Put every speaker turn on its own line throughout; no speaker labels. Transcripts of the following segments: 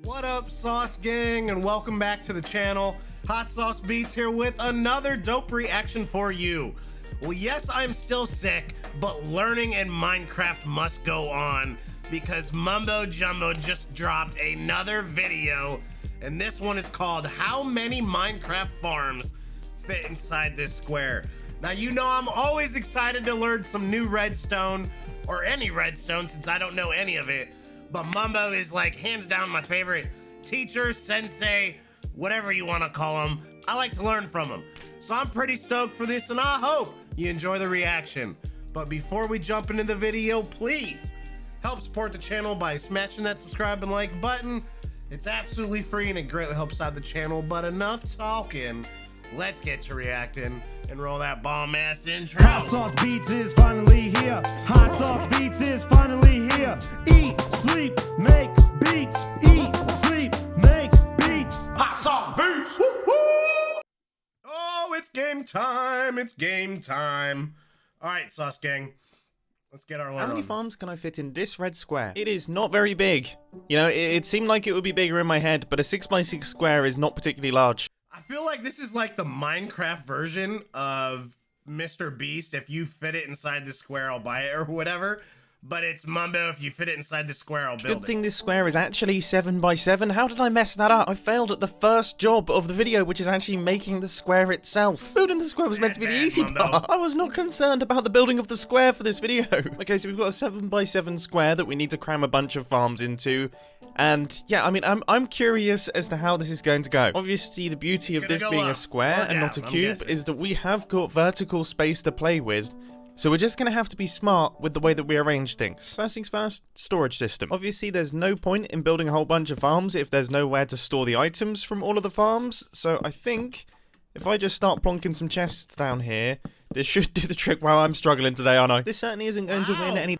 What up, Sauce Gang, and welcome back to the channel. Hot Sauce Beats here with another dope reaction for you. Well, yes, I'm still sick, but learning in Minecraft must go on because Mumbo Jumbo just dropped another video, and this one is called How Many Minecraft Farms Fit Inside This Square? Now, you know I'm always excited to learn some new redstone, or any redstone since I don't know any of it. But Mumbo is like hands down my favorite teacher, sensei, whatever you want to call him. I like to learn from him. So I'm pretty stoked for this and I hope you enjoy the reaction. But before we jump into the video, please help support the channel by smashing that subscribe and like button. It's absolutely free and it greatly helps out the channel. But enough talking. Let's get to reacting and roll that bomb ass intro.
Hot Sauce Beats is finally here. Hot Sauce Beats is finally here. Eat, sleep, make beats. Eat, sleep, make beats.
Hot Sauce Beats! Woo-hoo! Oh, it's game time. It's game time. All right, Sauce Gang. Let's get our learn
How many
on.
farms can I fit in this red square? It is not very big. You know, it seemed like it would be bigger in my head, but a 6x6 square is not particularly large.
I feel like this is like the Minecraft version of Mr. Beast. If you fit it inside the square, I'll buy it or whatever. But it's Mumbo. If you fit it inside the square, I'll build it.
Good thing this square is actually 7x7. How did I mess that up? I failed at the first job of the video, which is actually making the square itself. Building the square was meant to be the easy part. I was not concerned about the building of the square for this video. Okay, so we've got a 7x7 square that we need to cram a bunch of farms into. And yeah, I mean, I'm curious as to how this is going to go. Obviously, the beauty of this being a square and not a cube is that we have got vertical space to play with. So we're just going to have to be smart with the way that we arrange things. First things first, storage system. Obviously, there's no point in building a whole bunch of farms if there's nowhere to store the items from all of the farms. So I think if I just start plonking some chests down here, this should do the trick. Wow, I'm struggling today, aren't I? This certainly isn't going to win any...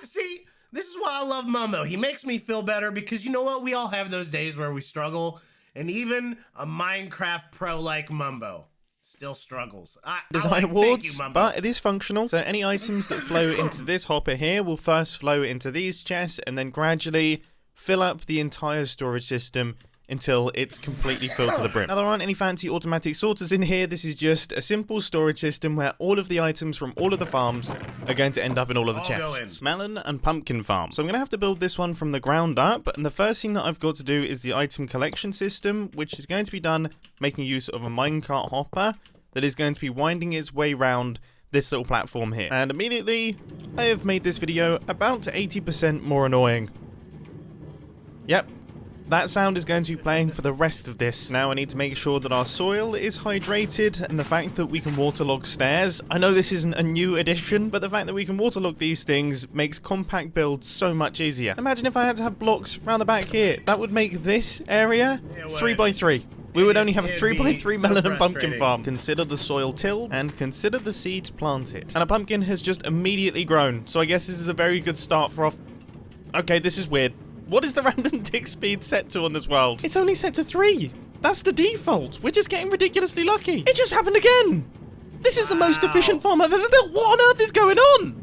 See, this is why I love Mumbo. He makes me feel better because you know what? We all have those days where we struggle. And even a Minecraft pro like Mumbo still struggles.
Design awards, but it is functional. So any items that flow into this hopper here will first flow into these chests and then gradually fill up the entire storage system until it's completely filled to the brim. Now, there aren't any fancy automatic sorters in here. This is just a simple storage system where all of the items from all of the farms are going to end up in all of the chests. Melon and pumpkin farm. So I'm going to have to build this one from the ground up. And the first thing that I've got to do is the item collection system, which is going to be done making use of a minecart hopper that is going to be winding its way around this little platform here. And immediately, I have made this video about 80% more annoying. Yep. That sound is going to be playing for the rest of this. Now I need to make sure that our soil is hydrated and the fact that we can waterlog stairs. I know this isn't a new addition, but the fact that we can waterlog these things makes compact builds so much easier. Imagine if I had to have blocks around the back here. That would make this area 3x3. We would only have a 3x3 melon and pumpkin farm. Consider the soil tilled and consider the seeds planted. And a pumpkin has just immediately grown. So I guess this is a very good start for our... Okay, this is weird. What is the random tick speed set to on this world? It's only set to 3. That's the default. We're just getting ridiculously lucky. It just happened again. This is the most efficient farm I've ever built. What on earth is going on?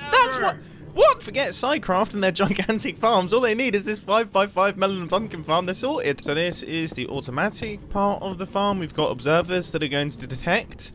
That's what? Forget SideCraft and their gigantic farms. All they need is this 5x5 melon and pumpkin farm. They're sorted. So this is the automatic part of the farm. We've got observers that are going to detect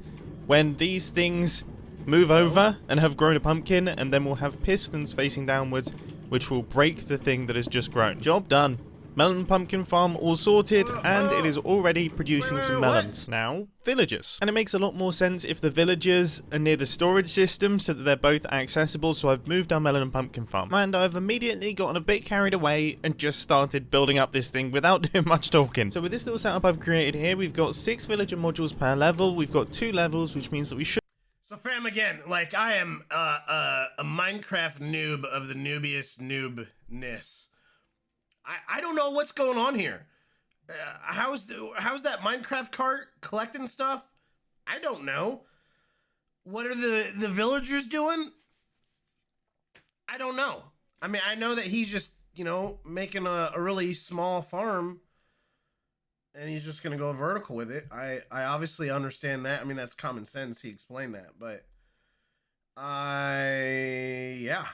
when these things move over and have grown a pumpkin, and then we'll have pistons facing downwards, which will break the thing that has just grown. Job done. Melon and pumpkin farm all sorted, and it is already producing some melons. Now, villagers. And it makes a lot more sense if the villagers are near the storage system so that they're both accessible, so I've moved our melon and pumpkin farm. And I've immediately gotten a bit carried away and just started building up this thing without doing much talking. So with this little setup I've created here, we've got 6 villager modules per level. We've got 2 levels, which means that we should...
So fam, again, like I am a Minecraft noob of the noobiest noobness. I don't know what's going on here. How's that Minecraft cart collecting stuff? I don't know. What are the villagers doing? I don't know. I mean, I know that he's just, you know, making a really small farm. And he's just gonna go vertical with it. I obviously understand that. I mean, that's common sense. He explained that, but yeah,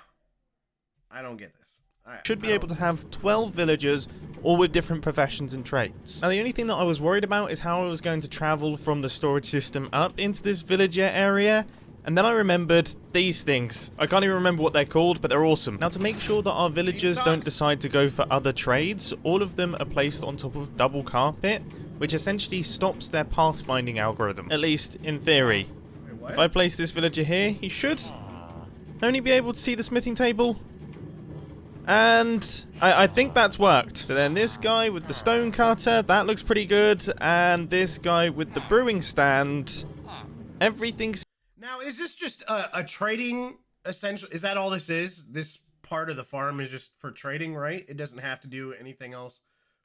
I don't get this.
Should be able to have 12 villagers, all with different professions and trades. Now, the only thing that I was worried about is how I was going to travel from the storage system up into this villager area. And then I remembered these things. I can't even remember what they're called, but they're awesome. Now, to make sure that our villagers don't decide to go for other trades, all of them are placed on top of double carpet, which essentially stops their pathfinding algorithm. At least, in theory. If I place this villager here, he should only be able to see the smithing table. And I think that's worked. So then this guy with the stone cutter, that looks pretty good. And this guy with the brewing stand, everything's...
Now, is this just a trading, essentially? Is that all this is? This part of the farm is just for trading, right? It doesn't have to do anything else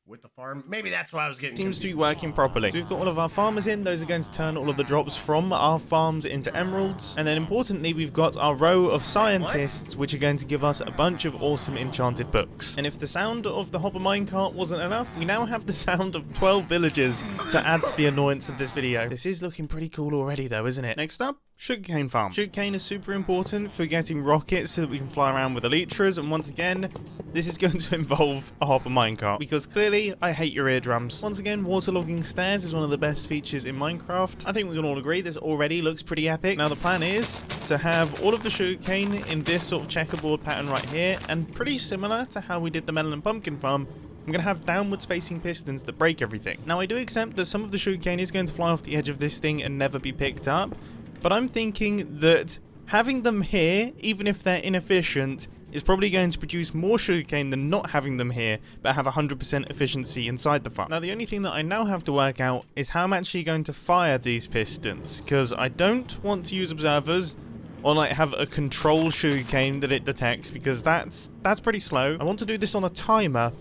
with the farm. Maybe that's why I was getting
Seems to be working properly. So we've got all of our farmers in. Those are going to turn all of the drops from our farms into emeralds. And then importantly, we've got our row of scientists, which are going to give us a bunch of awesome enchanted books. And if the sound of the hopper minecart wasn't enough, we now have the sound of 12 villagers to add to the annoyance of this video. This is looking pretty cool already though, isn't it? Next up, Sugarcane farm. Sugarcane is super important for getting rockets so that we can fly around with elytras, and once again, this is going to involve a hopper minecart, because clearly I hate your eardrums. Once again, waterlogging stairs is one of the best features in Minecraft. I think we can all agree this already looks pretty epic. Now the plan is to have all of the sugarcane in this sort of checkerboard pattern right here, and pretty similar to how we did the melon and pumpkin farm, I'm going to have downwards facing pistons that break everything. Now I do accept that some of the sugarcane is going to fly off the edge of this thing and never be picked up, but I'm thinking that having them here, even if they're inefficient, is probably going to produce more sugarcane than not having them here, but have 100% efficiency inside the farm. Now the only thing that I now have to work out is how I'm actually going to fire these pistons, because I don't want to use observers or like have a control sugarcane that it detects, because that's pretty slow. I want to do this on a timer,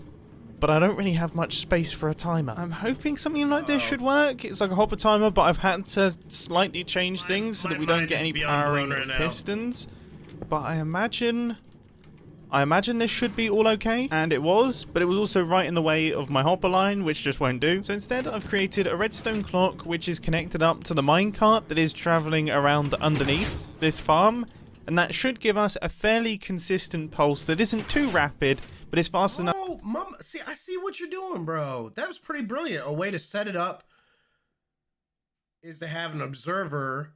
but I don't really have much space for a timer. I'm hoping something like this should work. It's like a hopper timer, but I've had to slightly change things so that we don't get any powering of pistons. But I imagine this should be all okay, and it was, but it was also right in the way of my hopper line, which just won't do. So instead, I've created a redstone clock, which is connected up to the minecart that is traveling around underneath this farm, and that should give us a fairly consistent pulse that isn't too rapid, but it's fast enough.
Oh, Mom, see, I see what you're doing, bro. That was pretty brilliant. A way to set it up is to have an observer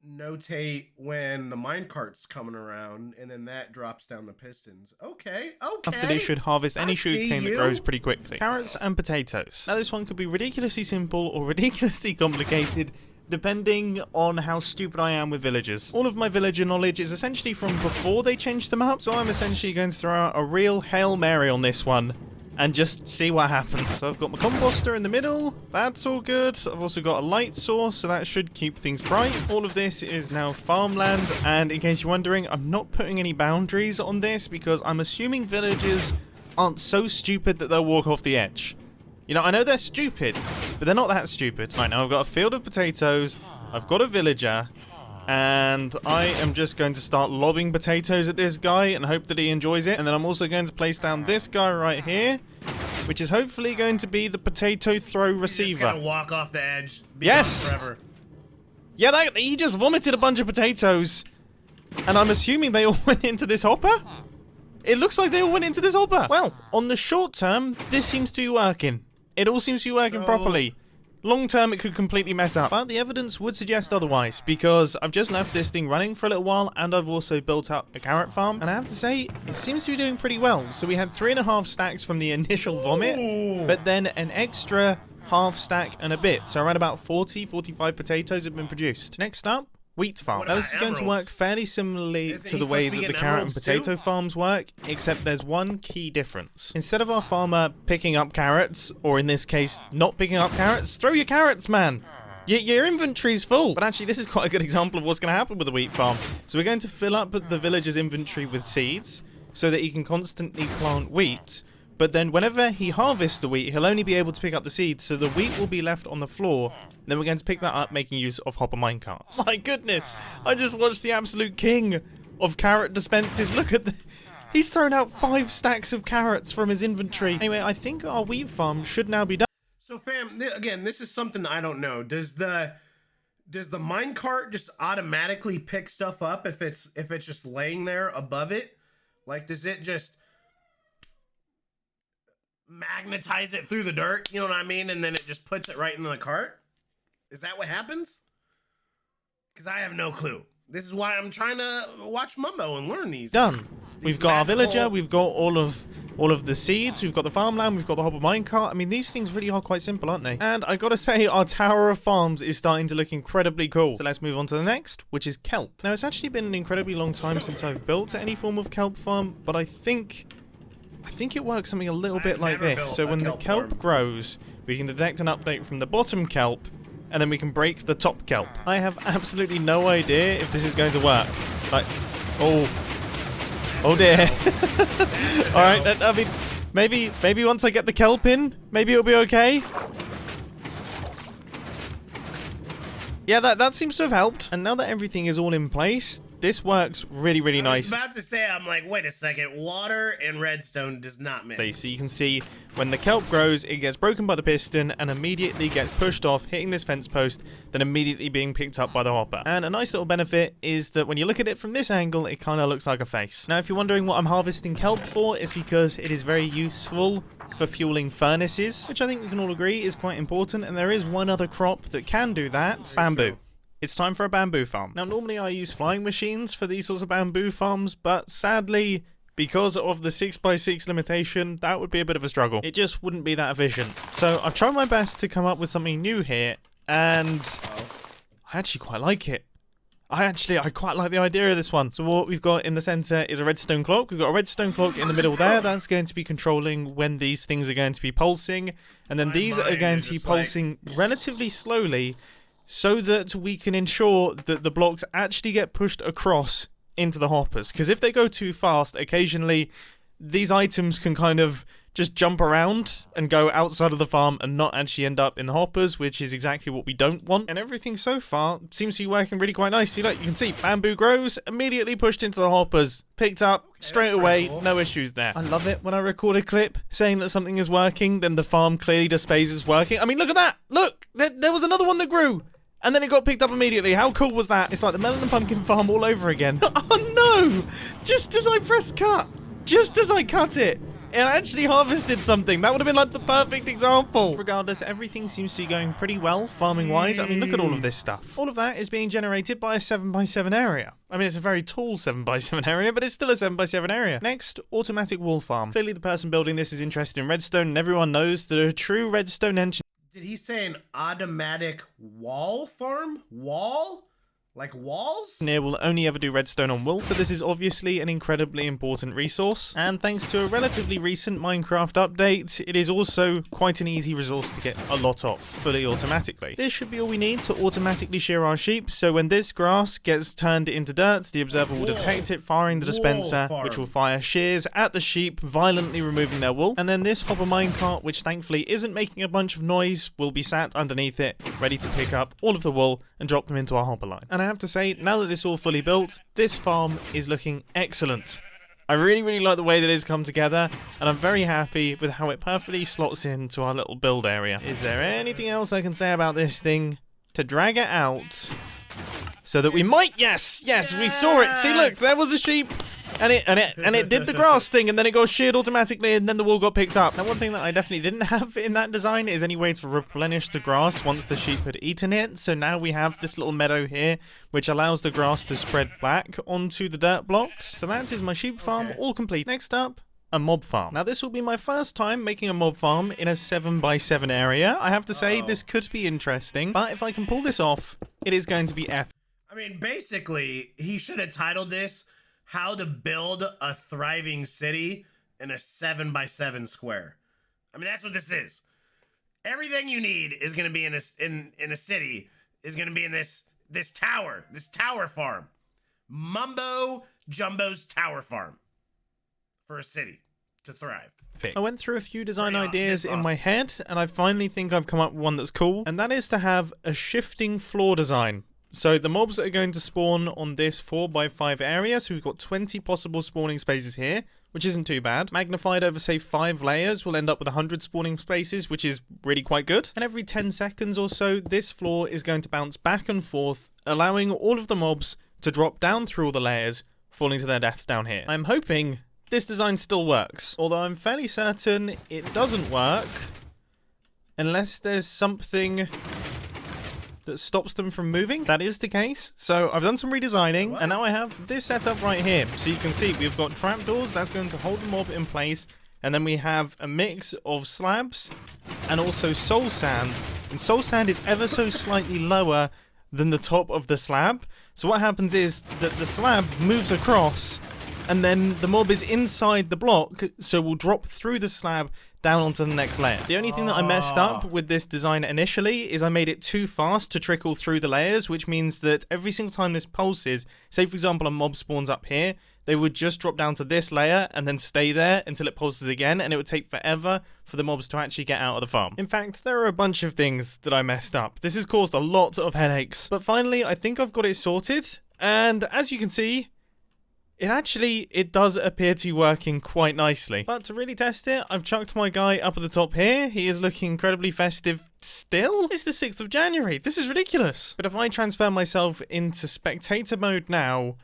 notate when the minecart's coming around, and then that drops down the pistons. Okay.
After this should harvest any sugarcane that grows pretty quickly. Carrots and potatoes. Now this one could be ridiculously simple or ridiculously complicated, depending on how stupid I am with villagers. All of my villager knowledge is essentially from before they changed them up, so I'm essentially going to throw out a real Hail Mary on this one and just see what happens. So I've got my composter in the middle, that's all good. I've also got a light source, so that should keep things bright. All of this is now farmland, and in case you're wondering, I'm not putting any boundaries on this because I'm assuming villagers aren't so stupid that they'll walk off the edge. You know, I know they're stupid, but they're not that stupid. Right, now I've got a field of potatoes, I've got a villager, and I am just going to start lobbing potatoes at this guy and hope that he enjoys it. And then I'm also going to place down this guy right here, which is hopefully going to be the potato throw receiver.
He's just gonna walk off the edge.
Yes!
Forever.
Yeah, he just vomited a bunch of potatoes, and I'm assuming they all went into this hopper? It looks like they all went into this hopper. Well, on the short term, this seems to be working. It all seems to be working properly. Long term, it could completely mess up, but the evidence would suggest otherwise, because I've just left this thing running for a little while, and I've also built up a carrot farm, and I have to say, it seems to be doing pretty well. So we had 3.5 stacks from the initial vomit, but then an extra half stack and a bit, so around about 45 potatoes have been produced. Next up, wheat farm. Now this is going to work fairly similarly to the way that the carrot and potato farms work, except there's one key difference. Instead of our farmer picking up carrots, or in this case, not picking up carrots, throw your carrots, man! Your inventory's full. But actually, this is quite a good example of what's going to happen with the wheat farm. So we're going to fill up the villager's inventory with seeds, so that he can constantly plant wheat. But then whenever he harvests the wheat, he'll only be able to pick up the seeds, so the wheat will be left on the floor. And then we're going to pick that up, making use of hopper minecarts. My goodness, I just watched the absolute king of carrot dispenses. Look at the... He's thrown out 5 stacks of carrots from his inventory. Anyway, I think our wheat farm should now be done.
So fam, again, this is something I don't know. Does the minecart just automatically pick stuff up if it's just laying there above it? Like, does it just magnetize it through the dirt, you know what I mean? And then it just puts it right in the cart? Is that what happens? Because I have no clue. This is why I'm trying to watch Mumbo and learn these.
Done. We've got our villager, we've got all of the seeds, we've got the farmland, we've got the hopper minecart. I mean, these things really are quite simple, aren't they? And I gotta say, our Tower of Farms is starting to look incredibly cool. So let's move on to the next, which is kelp. Now, it's actually been an incredibly long time since I've built any form of kelp farm, but I think it works something a little bit like this. So when the kelp grows, we can detect an update from the bottom kelp, and then we can break the top kelp. I have absolutely no idea if this is going to work. Like, oh dear. All right, I mean, maybe once I get the kelp in, maybe it'll be okay. Yeah, that seems to have helped. And now that everything is all in place, this works really, really nice.
I was about to say, I'm like, wait a second, water and redstone does not mix.
So you can see when the kelp grows, it gets broken by the piston and immediately gets pushed off, hitting this fence post, then immediately being picked up by the hopper. And a nice little benefit is that when you look at it from this angle, it kind of looks like a face. Now, if you're wondering what I'm harvesting kelp for, it's because it is very useful for fueling furnaces, which I think we can all agree is quite important. And there is one other crop that can do that: bamboo. It's time for a bamboo farm. Now, normally I use flying machines for these sorts of bamboo farms, but sadly, because of the 6x6 limitation, that would be a bit of a struggle. It just wouldn't be that efficient. So I've tried my best to come up with something new here, and I actually quite like it. I quite like the idea of this one. So what we've got in the center is a redstone clock. We've got a redstone clock in the middle there. That's going to be controlling when these things are going to be pulsing. And then these are going to be pulsing relatively slowly, so that we can ensure that the blocks actually get pushed across into the hoppers. Because if they go too fast, occasionally these items can kind of just jump around and go outside of the farm and not actually end up in the hoppers, which is exactly what we don't want. And everything so far seems to be working really quite nicely. Like, you can see, bamboo grows, immediately pushed into the hoppers, picked up straight away, cool. No issues there. I love it when I record a clip saying that something is working, then the farm clearly displays it's working. I mean, look at that! Look! There was another one that grew! And then it got picked up immediately. How cool was that? It's like the melon and pumpkin farm all over again. Oh no! Just as I pressed cut, just as I cut it, it actually harvested something. That would have been like the perfect example. Regardless, everything seems to be going pretty well farming-wise. I mean, look at all of this stuff. All of that is being generated by a 7x7 area. I mean, it's a very tall 7x7 area, but it's still a 7x7 area. Next, automatic wall farm. Clearly, the person building this is interested in redstone, and everyone knows that a true redstone engine...
Did he say an automatic wall farm? Wall? Like walls?
Engineer will only ever do redstone on wool, so this is obviously an incredibly important resource. And thanks to a relatively recent Minecraft update, it is also quite an easy resource to get a lot of, fully automatically. This should be all we need to automatically shear our sheep, so when this grass gets turned into dirt, the observer will detect it firing the dispenser, which will fire shears at the sheep, violently removing their wool. And then this hopper minecart, which thankfully isn't making a bunch of noise, will be sat underneath it, ready to pick up all of the wool and drop them into our hopper line. And I have to say, now that it's all fully built, this farm is looking excellent. I really, really like the way that it's come together, and I'm very happy with how it perfectly slots into our little build area. Is there anything else I can say about this thing to drag it out so that we might... Yes, we saw it. See, look, there was a sheep. And it did the grass thing, and then it got sheared automatically, and then the wool got picked up. Now, one thing that I definitely didn't have in that design is any way to replenish the grass once the sheep had eaten it. So now we have this little meadow here, which allows the grass to spread back onto the dirt blocks. So that is my sheep farm all complete. Next up, a mob farm. Now, this will be my first time making a mob farm in a 7x7 area. I have to say, this could be interesting, but if I can pull this off, it is going to be epic.
I mean, basically, he should have titled this How to Build a Thriving City in a 7x7 square. I mean, that's what this is. Everything you need is going to be in a city, is going to be in this tower farm. Mumbo Jumbo's tower farm for a city to thrive.
I went through a few design ideas in my head, and I finally think I've come up with one that's cool, and that is to have a shifting floor design. So the mobs are going to spawn on this 4x5 area, so we've got 20 possible spawning spaces here, which isn't too bad. Magnified over, say, 5 layers, we'll end up with 100 spawning spaces, which is really quite good. And every 10 seconds or so, this floor is going to bounce back and forth, allowing all of the mobs to drop down through all the layers, falling to their deaths down here. I'm hoping this design still works. Although I'm fairly certain it doesn't work unless there's something that stops them from moving. That is the case. So I've done some redesigning, and now I have this setup right here. So you can see we've got trapdoors that's going to hold the mob in place, and then we have a mix of slabs and also soul sand. And soul sand is ever so slightly lower than the top of the slab. So what happens is that the slab moves across, and then the mob is inside the block, so we'll drop through the slab down onto the next layer. The only thing that I messed up with this design initially is I made it too fast to trickle through the layers, which means that every single time this pulses, say for example a mob spawns up here, they would just drop down to this layer and then stay there until it pulses again, and it would take forever for the mobs to actually get out of the farm. In fact, there are a bunch of things that I messed up. This has caused a lot of headaches, but finally I think I've got it sorted, and as you can see, it does appear to be working quite nicely. But to really test it, I've chucked my guy up at the top here. He is looking incredibly festive still. It's the 6th of January. This is ridiculous. But if I transfer myself into spectator mode now,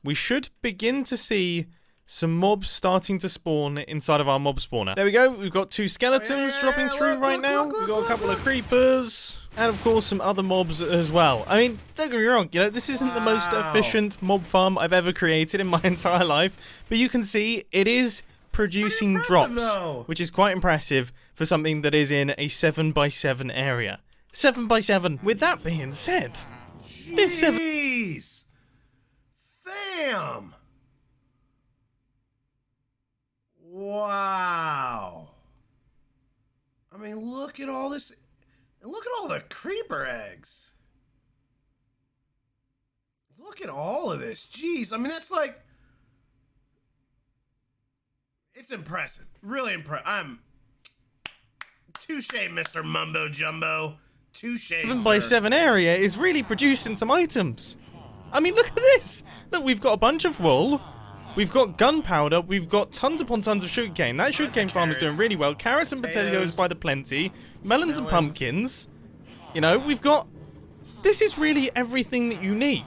we should begin to see some mobs starting to spawn inside of our mob spawner. There we go. We've got 2 skeletons dropping through right now. We've got a couple of creepers. And of course some other mobs as well. I mean, don't get me wrong, you know, this isn't the most efficient mob farm I've ever created in my entire life, but you can see it is producing drops, which is quite impressive for something that is in a 7x7 area. 7x7. With that being said, this 7...
Jeez! Fam! Wow! I mean, look at all this... And look at all the creeper eggs. Look at all of this. Jeez. I mean, that's like... It's impressive. Really impressive. Touche, Mr. Mumbo Jumbo. Touche,
7x7 area is really producing some items. I mean, look at this. Look, we've got a bunch of wool. We've got gunpowder. We've got tons upon tons of sugarcane. That sugarcane farm is doing really well. Carrots and potatoes by the plenty. Melons and pumpkins. You know, we've got... This is really everything that you need.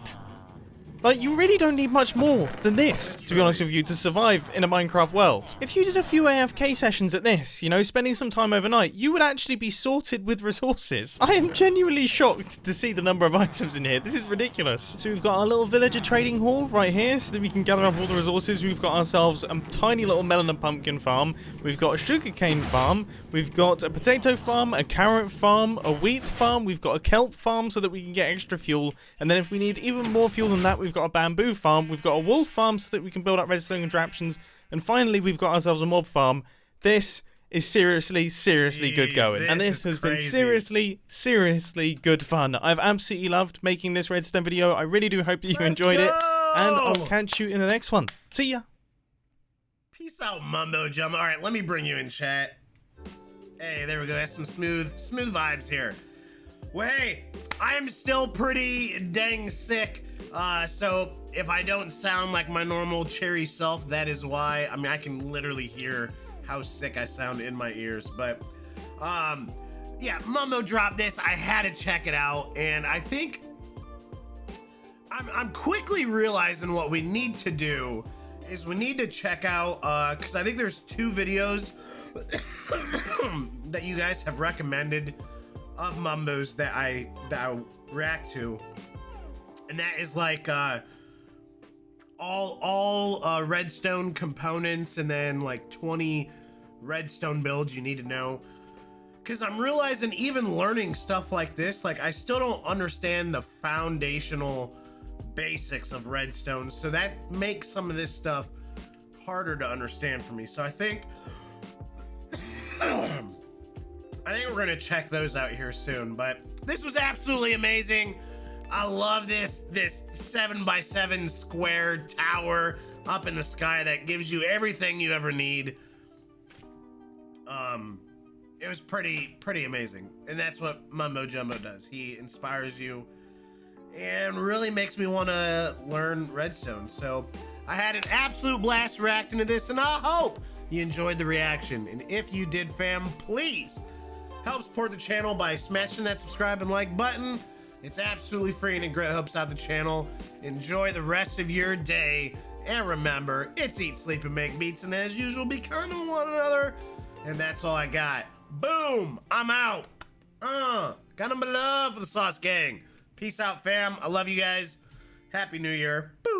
Like, you really don't need much more than this, to be honest with you, to survive in a Minecraft world. If you did a few AFK sessions at this, you know, spending some time overnight, you would actually be sorted with resources. I am genuinely shocked to see the number of items in here. This is ridiculous. So we've got our little villager trading hall right here so that we can gather up all the resources. We've got ourselves a tiny little melon and pumpkin farm. We've got a sugarcane farm. We've got a potato farm, a carrot farm, a wheat farm. We've got a kelp farm so that we can get extra fuel. And then if we need even more fuel than that, we've got a bamboo farm, we've got a wool farm so that we can build up redstone contraptions, and finally we've got ourselves a mob farm. This is seriously good going, and this has been seriously good fun. I've absolutely loved making this redstone video. I really do hope that you enjoyed it, and I'll catch you in the next one. See ya.
Peace out, Mumbo Jumbo. All right, let me bring you in, chat. Hey, there we go. That's some smooth vibes here. Well, hey, I am still pretty dang sick. So if I don't sound like my normal cheery self, that is why. I mean, I can literally hear how sick I sound in my ears, but, yeah, Mumbo dropped this. I had to check it out, and I think I'm quickly realizing what we need to do is we need to check out, because I think there's 2 videos that you guys have recommended of Mumbos that I react to. And that is like all redstone components, and then like 20 redstone builds you need to know. Because I'm realizing even learning stuff like this, like I still don't understand the foundational basics of redstone. So that makes some of this stuff harder to understand for me. So I think we're gonna check those out here soon. But this was absolutely amazing. I love this 7x7 square tower up in the sky that gives you everything you ever need. It was pretty amazing, and that's what Mumbo Jumbo does. He inspires you and really makes me want to learn redstone. So I had an absolute blast reacting to this, and I hope you enjoyed the reaction. And if you did, fam, please help support the channel by smashing that subscribe and like button. It's absolutely free and it greatly helps out the channel. Enjoy the rest of your day, And remember, it's eat, sleep, and make beats, and as usual, be kind to one another. And that's all I got. Boom! I'm out. Got my love for the Sauce Gang. Peace out, fam. I love you guys. Happy New Year. Boom.